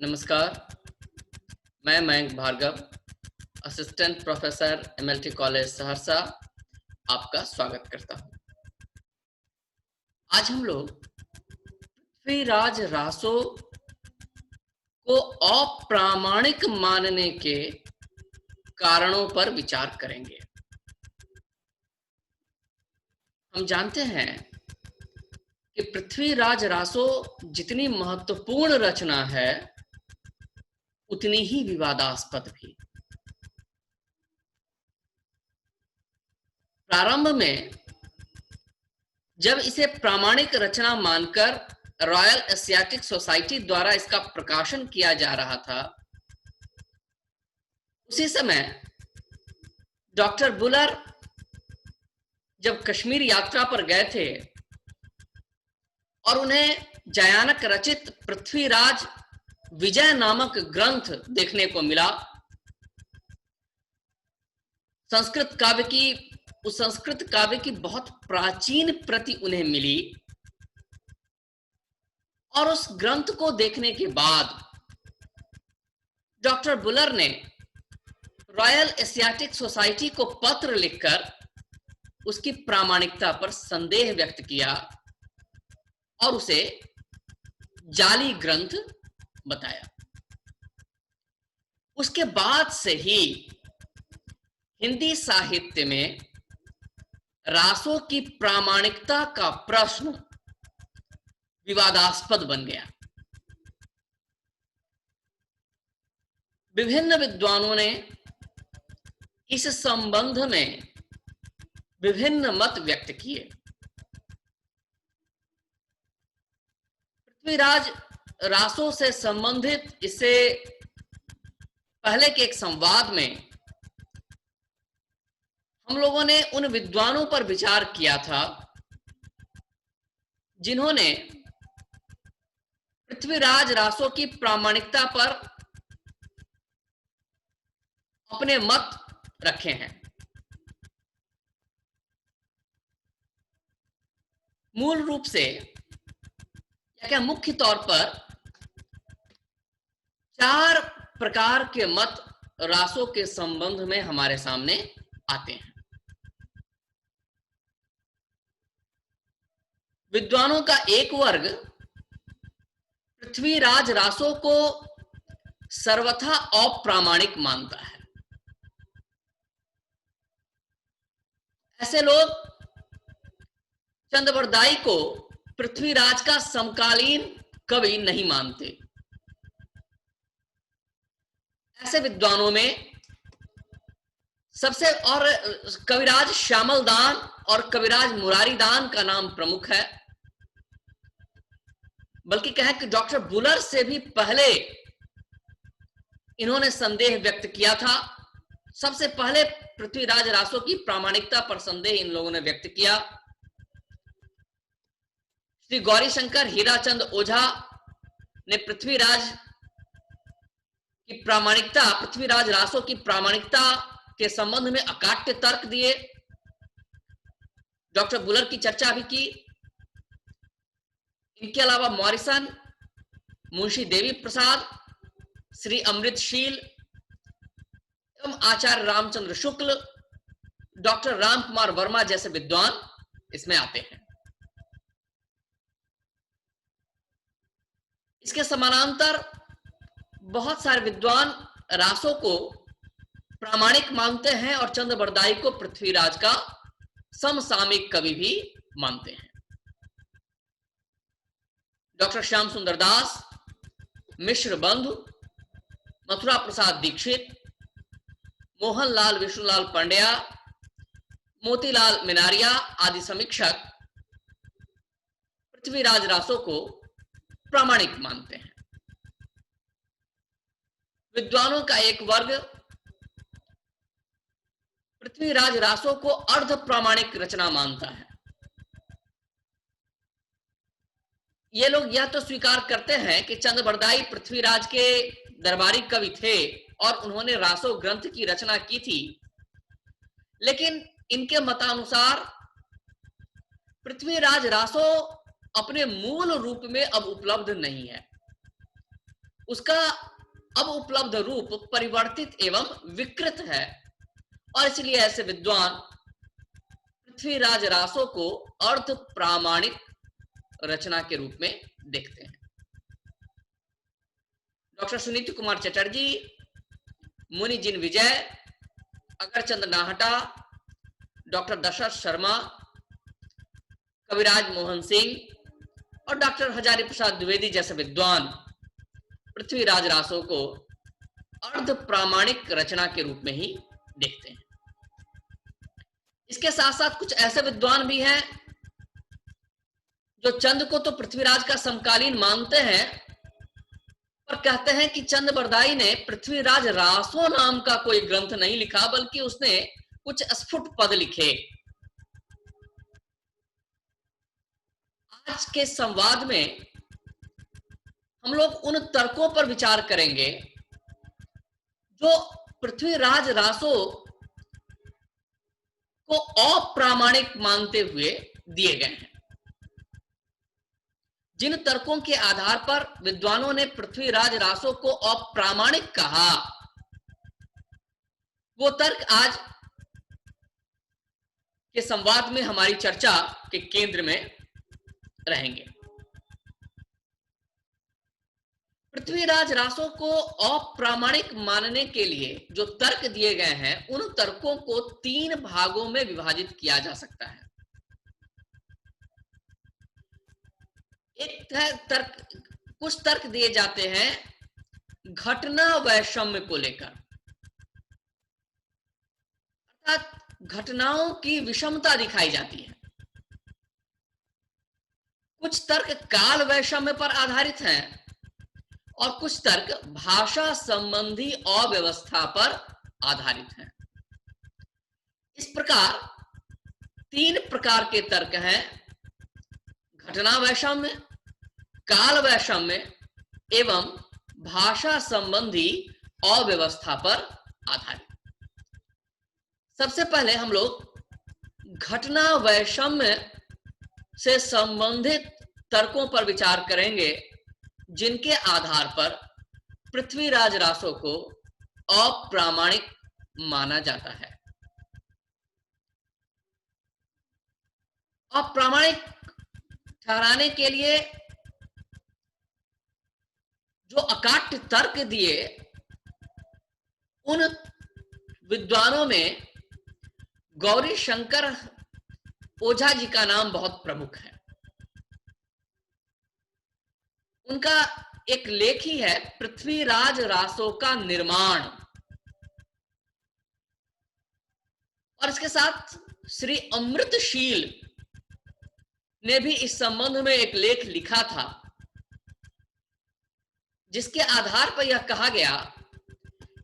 नमस्कार, मैं Mayank Bhargava, assistant professor MLT college Saharsa, आपका स्वागत करता हूँ। आज हम लोग पृथ्वीराज रासो को अप्रामाणिक मानने के कारणों पर विचार करेंगे। हम जानते हैं कि पृथ्वीराज रासो जितनी महत्वपूर्ण रचना है, उतनी ही विवादास्पद भी। प्रारंभ में जब इसे प्रामाणिक रचना मानकर रॉयल एशियाटिक सोसाइटी द्वारा इसका प्रकाशन किया जा रहा था, उसी समय डॉक्टर बुलर जब कश्मीर यात्रा पर गए थे और उन्हें जयानक रचित पृथ्वीराज विजय नामक ग्रंथ देखने को मिला, उस संस्कृत काव्य की बहुत प्राचीन प्रति उन्हें मिली और उस ग्रंथ को देखने के बाद डॉक्टर बुलर ने रॉयल एशियाटिक सोसाइटी को पत्र लिखकर उसकी प्रामाणिकता पर संदेह व्यक्त किया और उसे जाली ग्रंथ बताया। उसके बाद से ही हिंदी साहित्य में रासो की प्रामाणिकता का प्रश्न विवादास्पद बन गया। विभिन्न विद्वानों ने इस संबंध में विभिन्न मत व्यक्त किए। पृथ्वीराज रासो से संबंधित इससे पहले के एक संवाद में हम लोगों ने उन विद्वानों पर विचार किया था जिन्होंने पृथ्वीराज रासो की प्रामाणिकता पर अपने मत रखे हैं। मूल रूप से या क्या मुख्य तौर पर 4 प्रकार के मत रासो के संबंध में हमारे सामने आते हैं। विद्वानों का एक वर्ग पृथ्वीराज रासो को सर्वथा अप्रामाणिक मानता है। ऐसे लोग चंद्रबरदाई को पृथ्वीराज का समकालीन कवि नहीं मानते। ऐसे विद्वानों में सबसे और कविराज श्यामलदान और कविराज मुरारीदान का नाम प्रमुख है। बल्कि कहें कि डॉक्टर बुलर से भी पहले इन्होंने संदेह व्यक्त किया था। सबसे पहले पृथ्वीराज रासो की प्रामाणिकता पर संदेह इन लोगों ने व्यक्त किया। श्री गौरीशंकर हीराचंद ओझा ने पृथ्वीराज रासो की प्रामाणिकता के संबंध में अकाट्य तर्क दिए। डॉक्टर बुलर की चर्चा भी की। इनके अलावा मॉरिसन, मुंशी देवी प्रसाद, श्री अमृतशील एवं आचार्य रामचंद्र शुक्ल, डॉक्टर राम कुमार वर्मा जैसे विद्वान इसमें आते हैं। इसके समानांतर बहुत सारे विद्वान रासो को प्रामाणिक मानते हैं और चंद्रबरदाई को पृथ्वीराज का समसामयिक कवि भी मानते हैं। डॉक्टर श्याम सुंदर दास, मिश्र बंधु, मथुरा प्रसाद दीक्षित, मोहनलाल विष्णुलाल पंड्या, मोतीलाल मिनारिया आदि समीक्षक पृथ्वीराज रासो को प्रामाणिक मानते हैं। विद्वानों का एक वर्ग पृथ्वीराज रासो को अर्ध प्रामाणिक रचना मानता है। ये लोग यह तो स्वीकार करते हैं कि चंद्रबरदाई पृथ्वीराज के दरबारी कवि थे और उन्होंने रासो ग्रंथ की रचना की थी, लेकिन इनके मतानुसार पृथ्वीराज रासो अपने मूल रूप में अब उपलब्ध नहीं है। उसका अब उपलब्ध रूप परिवर्तित एवं विकृत है, और इसलिए ऐसे विद्वान पृथ्वीराज रासो को अर्ध प्रामाणिक रचना के रूप में देखते हैं। डॉक्टर सुनीति कुमार चटर्जी, मुनि जिन विजय, अगरचंद नाहटा, डॉक्टर दशरथ शर्मा, कविराज मोहन सिंह और डॉक्टर हजारी प्रसाद द्विवेदी जैसे विद्वान पृथ्वीराज रासो को अर्ध प्रामाणिक रचना के रूप में ही देखते हैं। इसके साथ साथ कुछ ऐसे विद्वान भी हैं जो चंद को तो पृथ्वीराज का समकालीन मानते हैं, पर कहते हैं कि चंद बरदाई ने पृथ्वीराज रासो नाम का कोई ग्रंथ नहीं लिखा, बल्कि उसने कुछ स्फुट पद लिखे। आज के संवाद में हम लोग उन तर्कों पर विचार करेंगे जो पृथ्वीराज रासो को अप्रामाणिक मानते हुए दिए गए हैं। जिन तर्कों के आधार पर विद्वानों ने पृथ्वीराज रासो को अप्रामाणिक कहा, वो तर्क आज के संवाद में हमारी चर्चा के केंद्र में रहेंगे। पृथ्वीराज रासो को अप्रामाणिक मानने के लिए जो तर्क दिए गए हैं, उन तर्कों को 3 भागों में विभाजित किया जा सकता है। एक तर्क, कुछ तर्क दिए जाते हैं घटना वैषम्य को लेकर, अर्थात घटनाओं की विषमता दिखाई जाती है। कुछ तर्क काल वैषम्य पर आधारित हैं और कुछ तर्क भाषा संबंधी अव्यवस्था पर आधारित हैं। इस प्रकार 3 प्रकार के तर्क हैं: घटना वैषम्य, काल वैषम्य एवं भाषा संबंधी अव्यवस्था पर आधारित। सबसे पहले हम लोग घटना वैषम्य से संबंधित तर्कों पर विचार करेंगे, जिनके आधार पर पृथ्वीराज रासो को अप्रामाणिक माना जाता है। अप्रामाणिक ठहराने के लिए जो अकाट्य तर्क दिए, उन विद्वानों में गौरी शंकर ओझा जी का नाम बहुत प्रमुख है। उनका एक लेख ही है पृथ्वीराज रासो का निर्माण, और इसके साथ श्री अमृतशील ने भी इस संबंध में एक लेख लिखा था, जिसके आधार पर यह कहा गया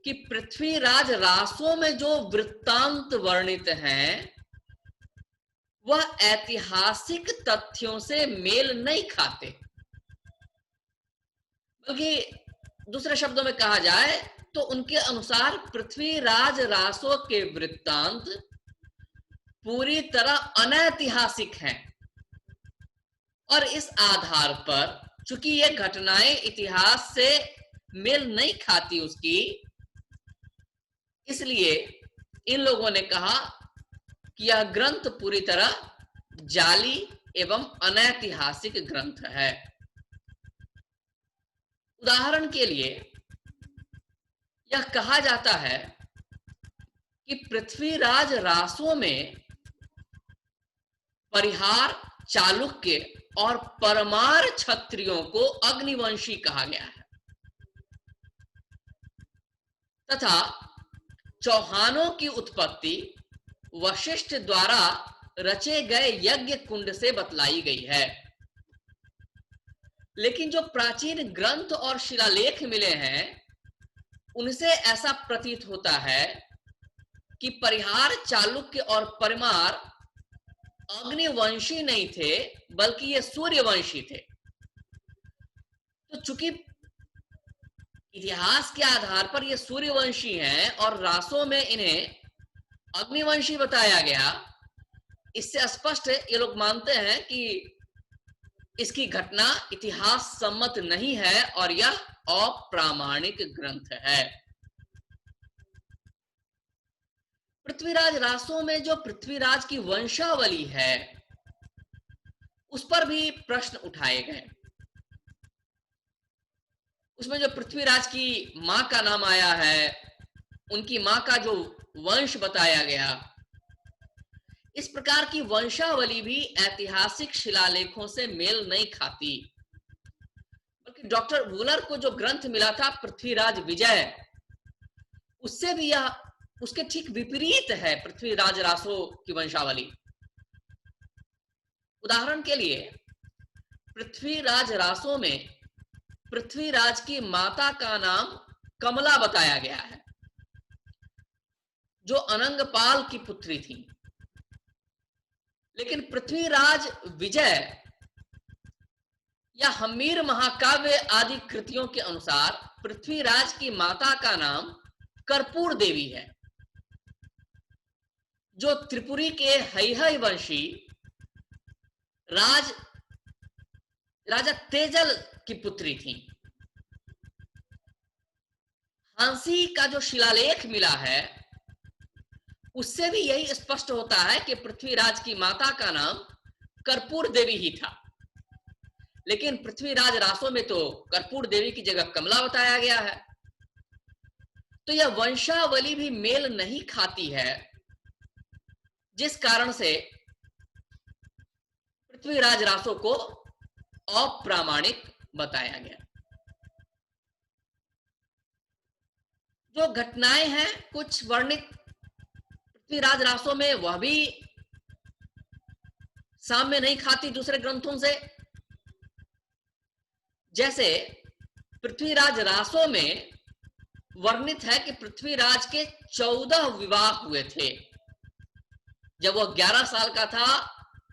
कि पृथ्वीराज रासो में जो वृत्तांत वर्णित हैं, वह ऐतिहासिक तथ्यों से मेल नहीं खाते, बल्कि दूसरे शब्दों में कहा जाए तो उनके अनुसार पृथ्वीराज रासो के वृत्तांत पूरी तरह अनैतिहासिक हैं, और इस आधार पर चूंकि ये घटनाएं इतिहास से मेल नहीं खाती उसकी, इसलिए इन लोगों ने कहा कि यह ग्रंथ पूरी तरह जाली एवं अनैतिहासिक ग्रंथ है। उदाहरण के लिए यह कहा जाता है कि पृथ्वीराज रासो में परिहार, चालुक्य और परमार क्षत्रियों को अग्निवंशी कहा गया है, तथा चौहानों की उत्पत्ति वशिष्ठ द्वारा रचे गए यज्ञ कुंड से बतलाई गई है। लेकिन जो प्राचीन ग्रंथ और शिलालेख मिले हैं, उनसे ऐसा प्रतीत होता है कि परिहार, चालुक्य और परमार अग्निवंशी नहीं थे, बल्कि ये सूर्यवंशी थे। तो चूंकि इतिहास के आधार पर ये सूर्यवंशी हैं और रासो में इन्हें अग्निवंशी बताया गया, इससे स्पष्ट है ये लोग मानते हैं कि इसकी घटना इतिहास सम्मत नहीं है और यह अप्रामाणिक ग्रंथ है। पृथ्वीराज रासो में जो पृथ्वीराज की वंशावली है उस पर भी प्रश्न उठाए गए। उसमें जो पृथ्वीराज की मां का नाम आया है, उनकी मां का जो वंश बताया गया, इस प्रकार की वंशावली भी ऐतिहासिक शिलालेखों से मेल नहीं खाती। बल्कि डॉक्टर वूलर को जो ग्रंथ मिला था पृथ्वीराज विजय, उससे भी यह उसके ठीक विपरीत है पृथ्वीराज रासो की वंशावली। उदाहरण के लिए पृथ्वीराज रासो में पृथ्वीराज की माता का नाम कमला बताया गया है, जो अनंगपाल की पुत्री थी। लेकिन पृथ्वीराज विजय या हम्मीर महाकाव्य आदि कृतियों के अनुसार पृथ्वीराज की माता का नाम कर्पूर देवी है, जो त्रिपुरी के हैहय वंशी राजा तेजल की पुत्री थी। हांसी का जो शिलालेख मिला है उससे भी यही स्पष्ट होता है कि पृथ्वीराज की माता का नाम कर्पूर देवी ही था। लेकिन पृथ्वीराज रासो में तो कर्पूर देवी की जगह कमला बताया गया है। तो यह वंशावली भी मेल नहीं खाती है, जिस कारण से पृथ्वीराज रासो को अप्रामाणिक बताया गया। जो घटनाएं हैं कुछ वर्णित पृथ्वीराज रासो में, वह भी साम्य नहीं खाती दूसरे ग्रंथों से। जैसे पृथ्वीराज रासो में वर्णित है कि पृथ्वीराज के 14 विवाह हुए थे जब वह 11 साल का था,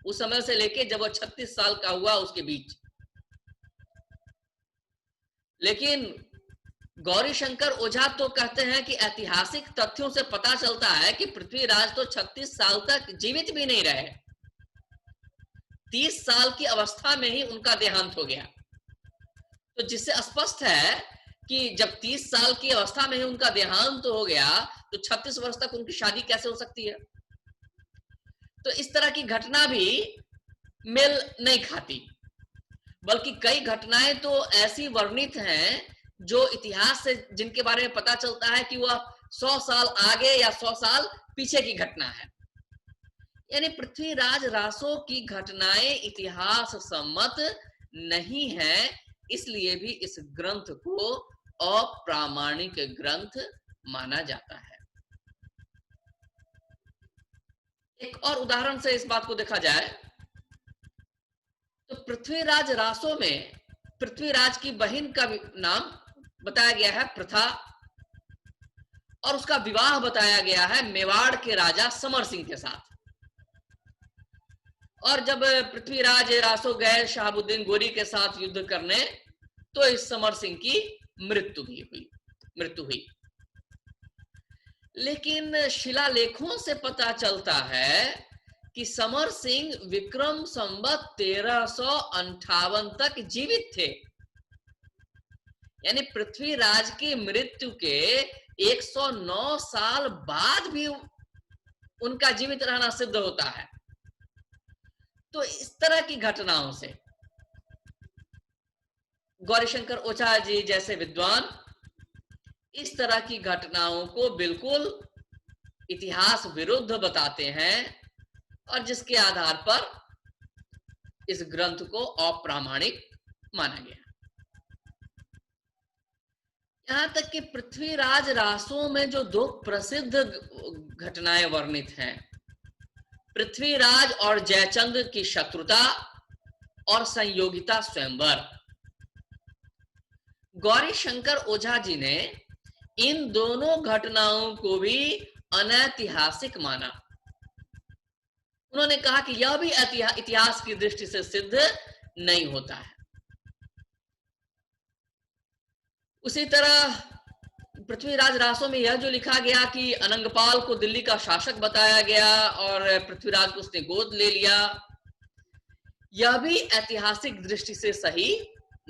उस समय से लेके जब वह 36 साल का हुआ उसके बीच। लेकिन गौरी शंकर ओझा तो कहते हैं कि ऐतिहासिक तथ्यों से पता चलता है कि पृथ्वीराज तो 36 साल तक जीवित भी नहीं रहे, 30 साल की अवस्था में ही उनका देहांत हो गया। तो जिससे स्पष्ट है कि जब 30 साल की अवस्था में ही उनका देहांत हो गया तो 36 वर्ष तक उनकी शादी कैसे हो सकती है। तो इस तरह की घटना भी मेल नहीं खाती। बल्कि कई घटनाएं तो ऐसी वर्णित हैं जो इतिहास से जिनके बारे में पता चलता है कि वह 100 साल आगे या 100 साल पीछे की घटना है। यानी पृथ्वीराज रासो की घटनाएं इतिहास सम्मत नहीं है, इसलिए भी इस ग्रंथ को अप्रामाणिक ग्रंथ माना जाता है। एक और उदाहरण से इस बात को देखा जाए तो पृथ्वीराज रासो में पृथ्वीराज की बहन का नाम बताया गया है प्रथा, और उसका विवाह बताया गया है मेवाड़ के राजा समर सिंह के साथ। और जब पृथ्वीराज रासो गए शहाबुद्दीन गोरी के साथ युद्ध करने, तो इस समर सिंह की मृत्यु हुई। लेकिन शिलालेखों से पता चलता है कि समर सिंह विक्रम संवत 1358 तक जीवित थे। यानी पृथ्वीराज की मृत्यु के 109 साल बाद भी उनका जीवित रहना सिद्ध होता है। तो इस तरह की घटनाओं से गौरीशंकर ओझा जी जैसे विद्वान इस तरह की घटनाओं को बिल्कुल इतिहास विरुद्ध बताते हैं, और जिसके आधार पर इस ग्रंथ को अप्रामाणिक माना गया। यहां तक कि पृथ्वीराज रासो में जो 2 प्रसिद्ध घटनाएं वर्णित हैं, पृथ्वीराज और जयचंद की शत्रुता और संयोगिता स्वयंवर, गौरी शंकर ओझा जी ने इन दोनों घटनाओं को भी अनैतिहासिक माना। उन्होंने कहा कि यह भी इतिहास की दृष्टि से सिद्ध नहीं होता है। उसी तरह पृथ्वीराज रासो में यह जो लिखा गया कि अनंगपाल को दिल्ली का शासक बताया गया और पृथ्वीराज को उसने गोद ले लिया, यह भी ऐतिहासिक दृष्टि से सही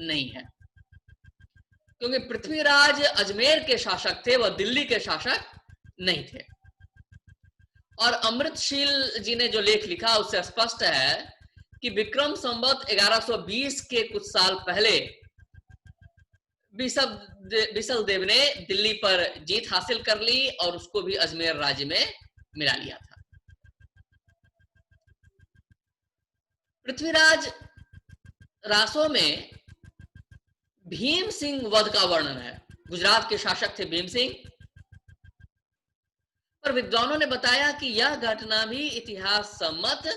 नहीं है। क्योंकि पृथ्वीराज अजमेर के शासक थे, वह दिल्ली के शासक नहीं थे। और अमृतशील जी ने जो लेख लिखा उससे स्पष्ट है कि विक्रम संवत 1120 के कुछ साल पहले बिसल देव ने दिल्ली पर जीत हासिल कर ली और उसको भी अजमेर राज्य में मिला लिया था। पृथ्वीराज रासो में भीम सिंह वध का वर्णन है। गुजरात के शासक थे भीम सिंह, पर विद्वानों ने बताया कि यह घटना भी इतिहास सम्मत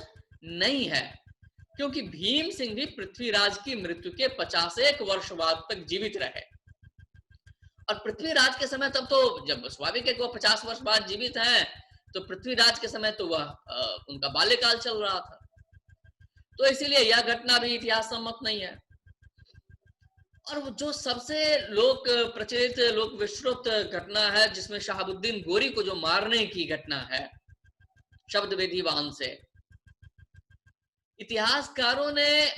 नहीं है, क्योंकि भीम सिंह भी पृथ्वीराज की मृत्यु के 51 वर्ष बाद तक जीवित रहे। और पृथ्वीराज के समय तब तो जब स्वाभाविक है कि वह 50 वर्ष बाद जीवित हैं, तो पृथ्वीराज के समय तो वह उनका बाल्यकाल चल रहा था, तो इसीलिए यह घटना भी इतिहास सम्मत नहीं है। और जो सबसे लोक प्रचलित लोक विश्रुत घटना है, जिसमें शहाबुद्दीन गोरी को जो मारने की घटना है शब्द विधिवान से, इतिहासकारों ने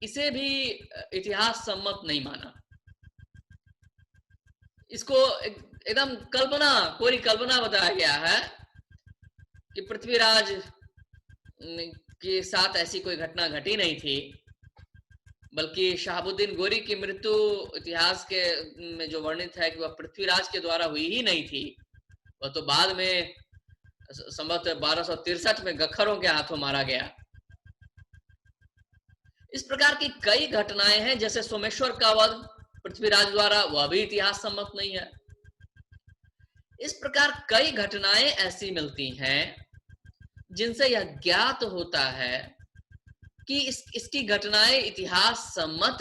इसे भी इतिहास सम्मत नहीं माना। इसको एकदम कोरी कल्पना बताया गया है कि पृथ्वीराज के साथ ऐसी कोई घटना घटी नहीं थी, बल्कि शहाबुद्दीन गोरी की मृत्यु इतिहास के में जो वर्णित है कि वह पृथ्वीराज के द्वारा हुई ही नहीं थी, वह तो बाद में संवत 1263 में गखरों के हाथों मारा गया। इस प्रकार की कई घटनाएं हैं, जैसे सोमेश्वर का वध पृथ्वीराज द्वारा, वह भी इतिहास सम्मत नहीं है। इस प्रकार कई घटनाएं ऐसी मिलती हैं जिनसे यह ज्ञात होता है कि इसकी घटनाएं इतिहास सम्मत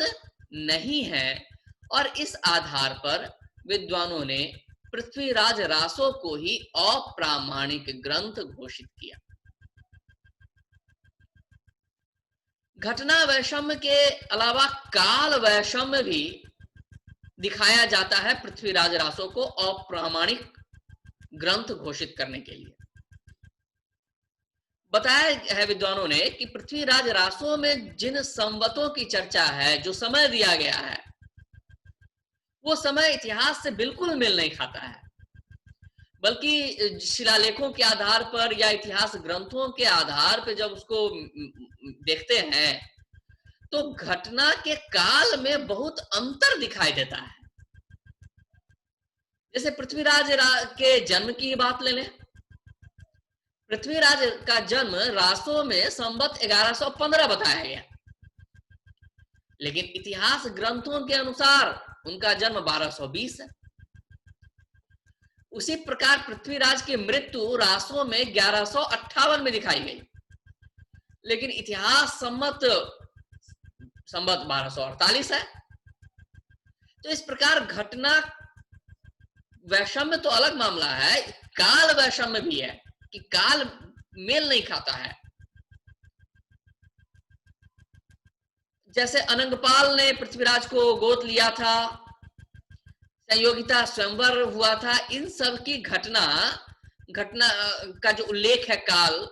नहीं है, और इस आधार पर विद्वानों ने पृथ्वीराज रासो को ही अप्रामाणिक ग्रंथ घोषित किया। घटना वैषम्य के अलावा काल वैषम्य भी दिखाया जाता है पृथ्वीराज रासो को अप्रामाणिक ग्रंथ घोषित करने के लिए। बताया है विद्वानों ने कि पृथ्वीराज रासो में जिन संवतों की चर्चा है, जो समय दिया गया है, वो समय इतिहास से बिल्कुल मेल नहीं खाता है, बल्कि शिलालेखों के आधार पर या इतिहास ग्रंथों के आधार पर जब उसको देखते हैं तो घटना के काल में बहुत अंतर दिखाई देता है। जैसे पृथ्वीराज के जन्म की बात ले लें। पृथ्वीराज का जन्म रासो में संवत 1115 बताया गया, लेकिन इतिहास ग्रंथों के अनुसार उनका जन्म 1220 है। उसी प्रकार पृथ्वीराज की मृत्यु रासो में 1158 में दिखाई गई, लेकिन इतिहास सम्मत संवत 1248 है। तो इस प्रकार घटना वैषम्य तो अलग मामला है, काल वैषम्य भी है कि काल मेल नहीं खाता है। जैसे अनंगपाल ने पृथ्वीराज को गोद लिया था, संयोगिता स्वयंवर हुआ था, इन सब की घटना का जो उल्लेख है काल,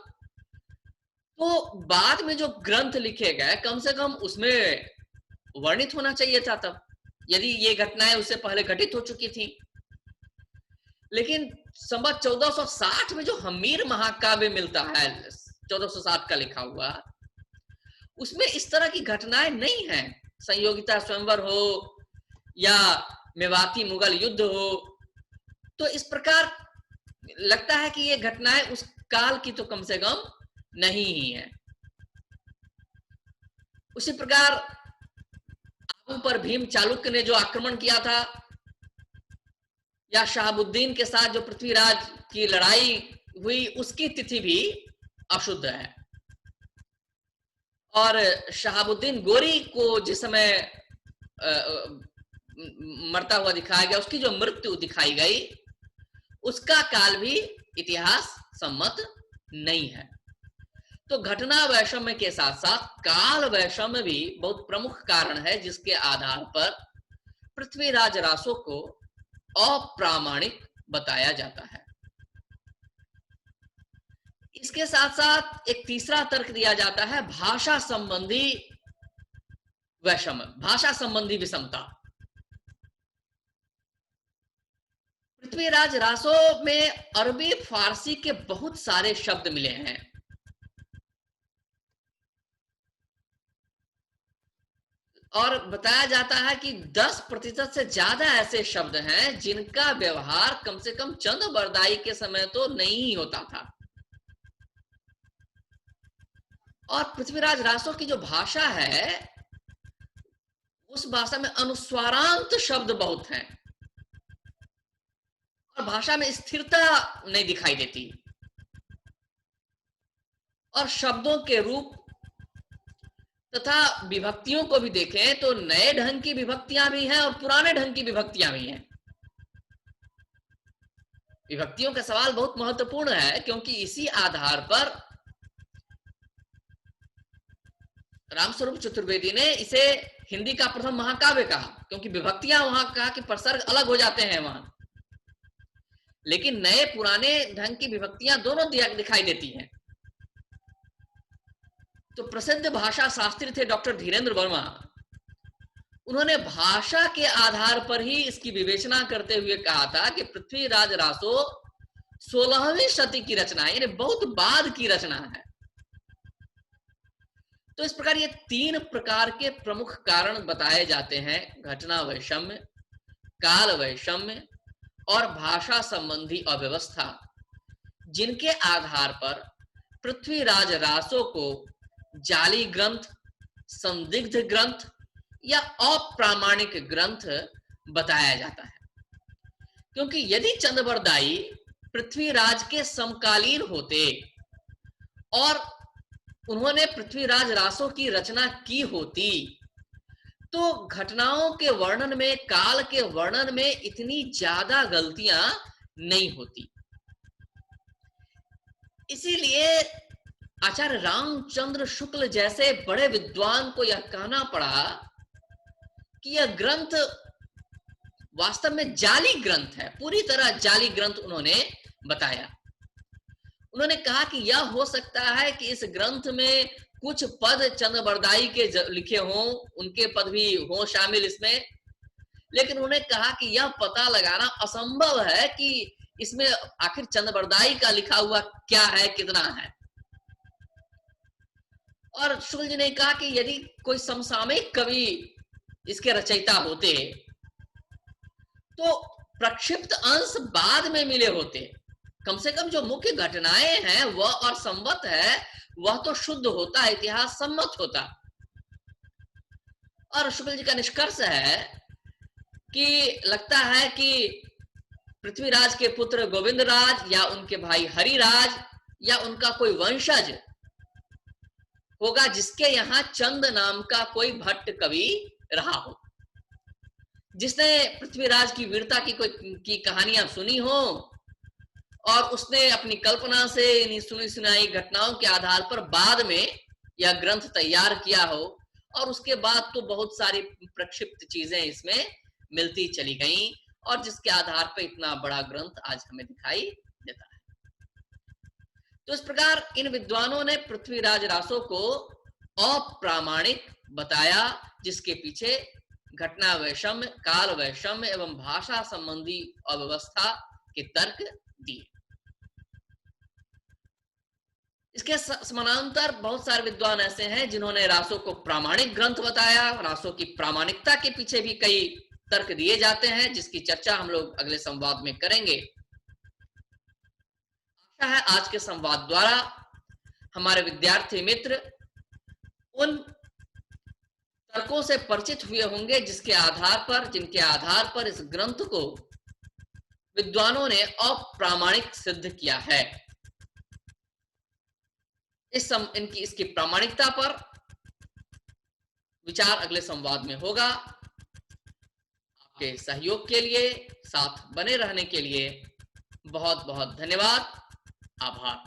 तो बाद में जो ग्रंथ लिखे गए कम से कम उसमें वर्णित होना चाहिए था तब, यदि ये घटनाएं उससे पहले घटित हो चुकी थी। लेकिन संवत 1460 में जो हमीर महाकाव्य मिलता है 1460 का लिखा हुआ, उसमें इस तरह की घटनाएं नहीं है। संयोगिता स्वयंवर हो या मेवाती मुगल युद्ध हो, तो इस प्रकार लगता है कि ये घटनाएं उस काल की तो कम से कम नहीं ही है। उसी प्रकार आबू पर भीम चालुक्य ने जो आक्रमण किया था, या शहाबुद्दीन के साथ जो पृथ्वीराज की लड़ाई हुई, उसकी तिथि भी अशुद्ध है। और शहाबुद्दीन गोरी को जिस समय मरता हुआ दिखाया गया, उसकी जो मृत्यु दिखाई गई, उसका काल भी इतिहास सम्मत नहीं है। तो घटना वैषम्य के साथ साथ काल वैषम्य भी बहुत प्रमुख कारण है, जिसके आधार पर पृथ्वीराज रासो को अप्रामाणिक बताया जाता है। इसके साथ साथ एक तीसरा तर्क दिया जाता है भाषा संबंधी वैषम्य, भाषा संबंधी विषमता। पृथ्वीराज रासो में अरबी फारसी के बहुत सारे शब्द मिले हैं और बताया जाता है कि 10% से ज्यादा ऐसे शब्द हैं जिनका व्यवहार कम से कम चंद बरदाई के समय तो नहीं ही होता था। और पृथ्वीराज रासो की जो भाषा है उस भाषा में अनुस्वारांत शब्द बहुत हैं और भाषा में स्थिरता नहीं दिखाई देती और शब्दों के रूप तथा विभक्तियों को भी देखें तो नए ढंग की विभक्तियां भी हैं और पुराने ढंग की विभक्तियां भी हैं। विभक्तियों का सवाल बहुत महत्वपूर्ण है क्योंकि इसी आधार पर रामस्वरूप चतुर्वेदी ने इसे हिंदी का प्रथम महाकाव्य कहा, क्योंकि विभक्तियां वहां कहा कि प्रसर्ग अलग हो जाते हैं वहां, लेकिन नए पुराने ढंग की विभक्तियां दोनों दिखाई देती हैं। तो प्रसिद्ध भाषा शास्त्री थे डॉक्टर धीरेन्द्र वर्मा, उन्होंने भाषा के आधार पर ही इसकी विवेचना करते हुए कहा था कि पृथ्वीराज रासो 16वीं शती की रचना है, यानी बहुत बाद की रचना है। तो इस प्रकार ये 3 प्रकार के प्रमुख कारण बताए जाते हैं, घटना वैषम्य, काल वैषम्य और भाषा संबंधी अव्यवस्था, जिनके आधार पर पृथ्वीराज रासो को जाली ग्रंथ, संदिग्ध ग्रंथ या अप्रामाणिक ग्रंथ बताया जाता है। क्योंकि यदि चंदबरदाई पृथ्वीराज के समकालीन होते और उन्होंने पृथ्वीराज रासो की रचना की होती तो घटनाओं के वर्णन में, काल के वर्णन में इतनी ज्यादा गलतियां नहीं होती। इसीलिए आचार्य रामचंद्र शुक्ल जैसे बड़े विद्वान को यह कहना पड़ा कि यह ग्रंथ वास्तव में जाली ग्रंथ है, पूरी तरह जाली ग्रंथ उन्होंने बताया। उन्होंने कहा कि यह हो सकता है कि इस ग्रंथ में कुछ पद चंदबरदाई के लिखे हों, उनके पद भी हों शामिल इसमें, लेकिन उन्होंने कहा कि यह पता लगाना असंभव है कि इसमें आखिर चंदबरदाई का लिखा हुआ क्या है, कितना है। और शुक्ल जी ने कहा कि यदि कोई समसामयिक कवि इसके रचयिता होते तो प्रक्षिप्त अंश बाद में मिले होते, कम से कम जो मुख्य घटनाएं हैं वह और संवत है वह तो शुद्ध होता, इतिहास सम्मत होता। और शुक्ल जी का निष्कर्ष है कि लगता है कि पृथ्वीराज के पुत्र गोविंदराज या उनके भाई हरिराज या उनका कोई वंशज होगा जिसके यहां चंद नाम का कोई भट्ट कवि रहा हो, जिसने पृथ्वीराज की वीरता की कहानियां सुनी हो और उसने अपनी कल्पना से इन सुनी सुनाई घटनाओं के आधार पर बाद में यह ग्रंथ तैयार किया हो, और उसके बाद तो बहुत सारी प्रक्षिप्त चीजें इसमें मिलती चली गईं और जिसके आधार पर इतना बड़ा ग्रंथ आज हमें दिखाई देता है। तो इस प्रकार इन विद्वानों ने पृथ्वीराज रासो को अप्रामाणिक बताया, जिसके पीछे घटना वैषम्य, काल वैषम्य एवं भाषा संबंधी अव्यवस्था के तर्क दिए। इसके समानांतर बहुत सारे विद्वान ऐसे हैं जिन्होंने रासो को प्रामाणिक ग्रंथ बताया। रासो की प्रामाणिकता के पीछे भी कई तर्क दिए जाते हैं, जिसकी चर्चा हम लोग अगले संवाद में करेंगे। आशा है आज के संवाद द्वारा हमारे विद्यार्थी मित्र उन तर्कों से परिचित हुए होंगे जिनके आधार पर इस ग्रंथ को विद्वानों ने अप्रामाणिक सिद्ध किया है। इसकी प्रामाणिकता पर विचार अगले संवाद में होगा। आपके सहयोग के लिए, साथ बने रहने के लिए बहुत बहुत धन्यवाद, आभार।